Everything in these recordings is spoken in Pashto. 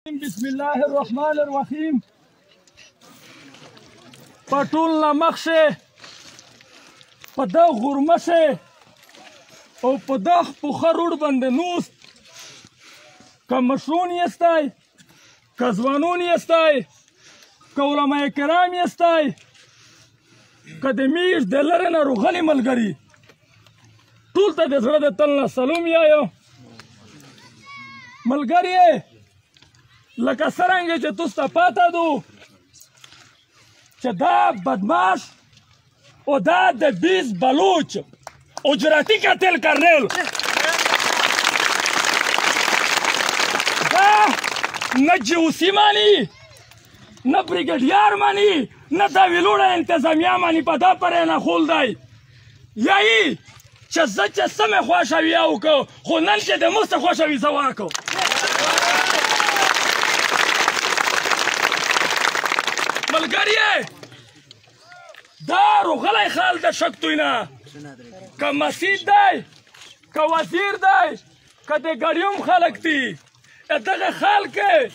بسم الله الرحمن الرحیم. په ټول نمخشه په دا غرمشه او په دا پوخه روډ باندې نوست که مشرون یستای که ځوانون یستای که علماء کرام یستای که د میش د لرې نه روغلي ملګري ټول ته د زړه د تل نه سلام یایو ملګري لکه څرنګه چې تاسو ته پاته دو چې دا بدماش او دا د 20 بلوچ اجرتی قتل کرنل دا نه جوسی مانی نه بریگیډیار مانی نه دا ویلوړه انتظامیه مانی په دا پرې نه خول دی یایي چې زه چې څه مې خوښوي وکړو خو نن چې د موږ څه خوښوي زه واکړو ملګریه دا روغلی خال د شک توی نه که مسیح دی که وزیر دی که د ګړیوم خلک دي دغه خال کې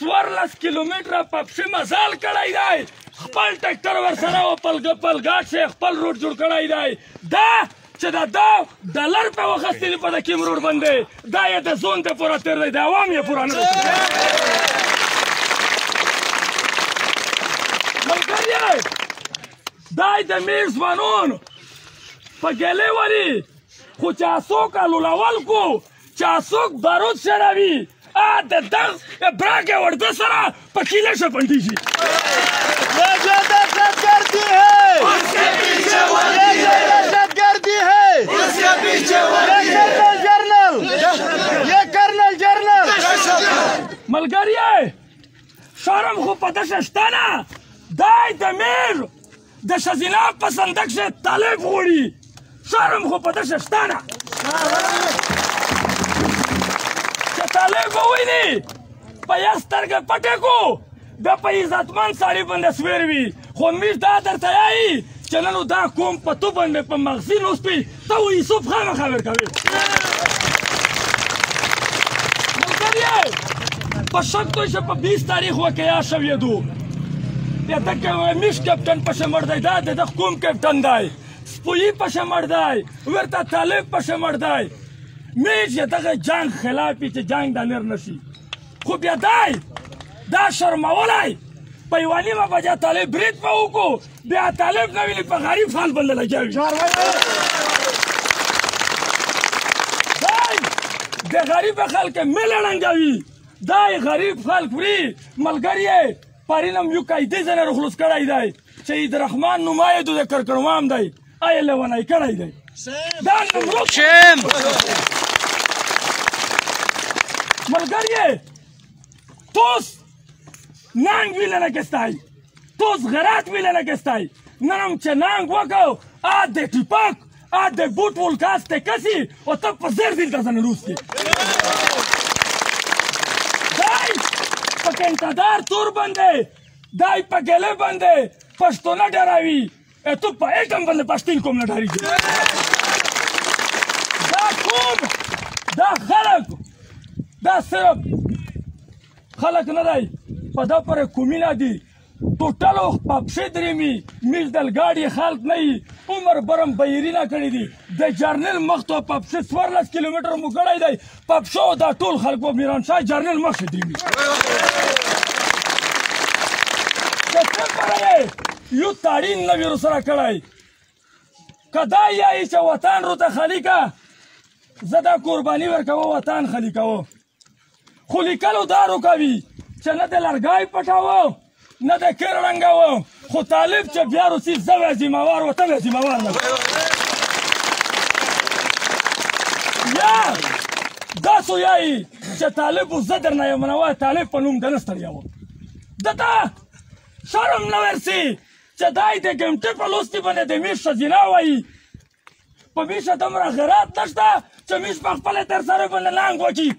14 کیلومتره په پښې مزال کړی دی خپل ټکټر ورسره و پلګاټ چې خپل روډ جوړ کړی دی دا چې دا ډالر په وخت دی په د کیم روډ باندې دا یې د زون ته پوره تیر دی د عوام یې پوره نه ملګریه دای د میر ځوانون په ګیلې ولي خو چې څوک الولول کو چې څوک بارود شروي د دغ براګې ورده سره په کیله شپنډي شي ملګریه شرم خو په دشه شته نه دای د میر د ښځینه په صندوق کې طالب غواړي شرم خو په دشه شته نه چې طالب به وویني په یو سترګه پټې کو د په عزتمند سړي باندې سویر وي خو میر دا درته یایي چې نن دا کوم په تو باندې په مغزي نوسپي ته و یوسف خامخا ورکوي ملګریه په شک توی چې په 20 تاریخ واقعیا شوې دو یا دغه میش کپټن پښه مړ دی دا د کوم کپټن دی سپویي پښه مړ دی ورته طالب پښه مړ دی میش دغه جنگ خلاف چې جنگ د نر نشي خو بیا دی دا شرمولای په یوه نیمه بجه طالب برید په وکړو بیا طالب نه ویلي په غریب فال باندې لګوي دی د غریب خلک مله ړنګوي دی غریب خلک وړي ملګریه پارینم یو قایدې ځنه رخلوص کړی دی چې عید رحمان نمایدو د کرکړوام دی آیا لیونی کړی دی دا نمرود ملګریه توس ننگ ویله نکستای توس غرات ویله نکستای ننم چې ننگ وکړو د ټیپک د بوټ ولکاس ته کسی او ته په زر دل ته ځنه روسي دی په کنټدار تور باندې دای په ګلې باندې پښتون ډراوي ته په اټم باندې پښتون کوم نه ډاریږي دا کوم دا خلک دا صرف خلک نه دی په دا پرې کومینه دي ټوټلو په پښې درېمي میز دلګاډي خلک نه وي عمر برم بیرینه کړي دي د جرنل مخ ته په پښې 14 کیلومتره مو کړی دی په پښو دا ټول خلک په میرانشاه جرنل مخې درېمي یو تاړین نه وي ورسره کړی که دا یایي چې وطن روته خالي که زه دا قرباني ورکوه وطن خالي کوه خو لیکلو دا روکوي چې نه د لرګی پټاوه نه د کیر ړنګوه خو طالب چې بیا روسي زه وی ذمهوار و ته وی ذمهوار نه یا داسو یایي چې طالب و زه درنه یم نه وایه طالب په نوم د نه ستړیا وم دته شرم نه ورسي چې دای د ګمټې په لوستي باندې د میش ښځینه وایي په میشه دومره غیرت نشته چې میش په خپله تر سره باندې لنګ وکړي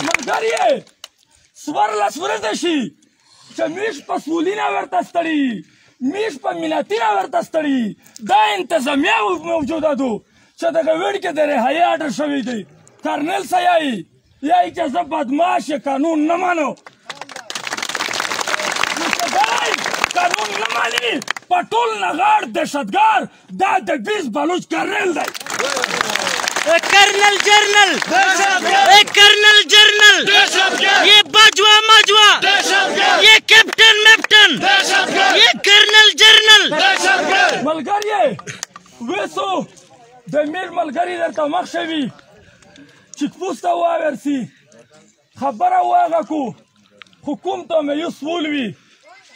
ملګریه 14 ورځې شي چې میش په سولي نه ورته ستړي میش په ملتي نه ورته ستړي دا انتظامیه موجوده ده چې دغه ویډ کې د رهایي آرډر شوی دی کرنل سیایی یای چې زه بدماش قانون نه مانو قانون نه ماني په ټول نغاړ دهشتګار دا د 20 بلوچ کرنل دی colonel journal colonel journal ये बाजवा माजवा ये कैप्टन मैप्टन ये कर्नल जर्नल ملګری وېسو د میر ملګری درته مخ شوي چیک پوسټ ته واورسي خبره واغه کو حکوم ته مایوس ولوي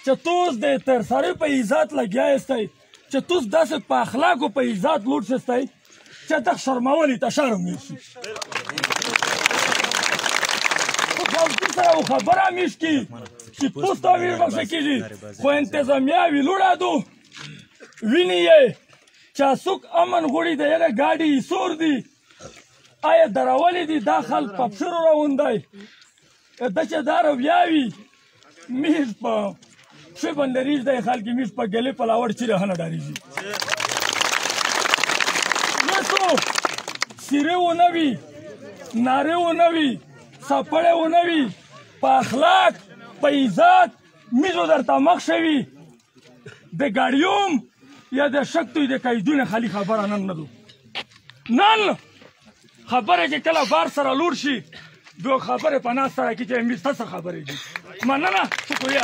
چې توس د ترسره په عزت لګیا استای چې توس داسې په اخلاقو په عزت لوټ شستای چې تک شرمولي ته شرم نشي خو سره خبره میشکی چې پوسټ ته ویر مخ کیږي خو انتظامیه ویلوړادو ویني چې څوک امن غوړي د یره ګاډي سور دي آیا دراولې دي داخل پپشر راوندای د چې دارو بیاوی میز په شی بندریز د خلک میز په ګلې په لاوړ چې رهنه ډاریږي نو سیره و نوی ناره و نوی سپړې و نوی په اخلاق په عزت میزو درته مخ شوي د ګاډیوم یا د شکتوی د قیدونه خالی خبره نن نه دو نن خبره چې کله بار سره لور شي دو خبره په ناس سره کې چې مستسه خبره دي مننه شکریه